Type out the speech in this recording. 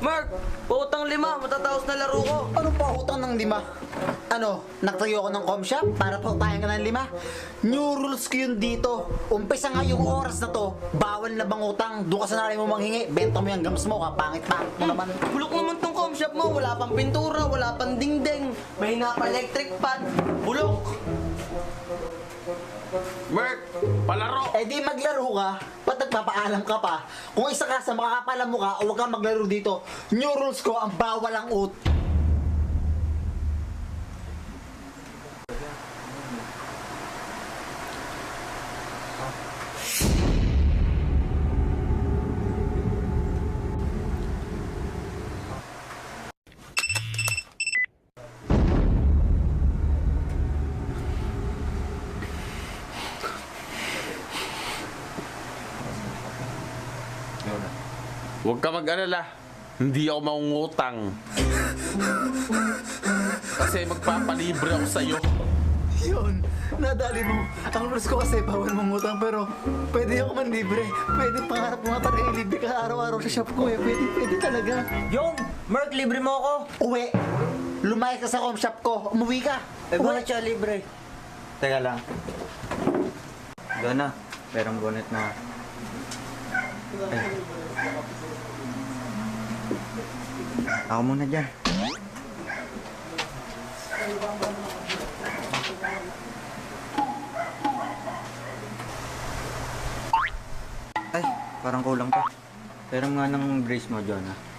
Mark, pautang 5, matatapos na laro ko. Ano pa utang ng 5? Ano, nagtayo ako ng com shop para pautayan ka ng 5? New rules ko yun dito. Umpisa nga yung oras na to, bawal na bang utang. Doon ka sa nanay mo manghingi, benta mo yung gams mo, kapangit-pangit mo naman. Bulok naman tong com shop mo. Wala pang pintura, wala pang dingding. Mahina pa electric pan. Bulok. Mark, palaro! Eh di maglaro ka, ba't nagpapaalam ka pa? Kung isa ka sa makakapalam mo ka, o huwag kang maglaro dito. New rules ko, ang bawal ang ut. Huwag ka mag-alala. Hindi ako mangungutang. Kasi magpapalibre ako sa'yo. Yun, nadali mo. Ang rules ko kasi bawal mangutang pero pwede ako manlibre. Pwede pangarap mo nga talaga ilibre ka araw-araw sa shop ko eh. Pwede talaga. Yung, Mark, libre mo ako. Uwi, lumayas ka sa com shop ko. Umuwi ka. Eh, Uwi. bakit siya libre? Teka lang. Doon na. Merong bonnet na. Ay. Ako muna dyan. Ay, parang kulang pa. Pero nga ng brace mo, John, ha?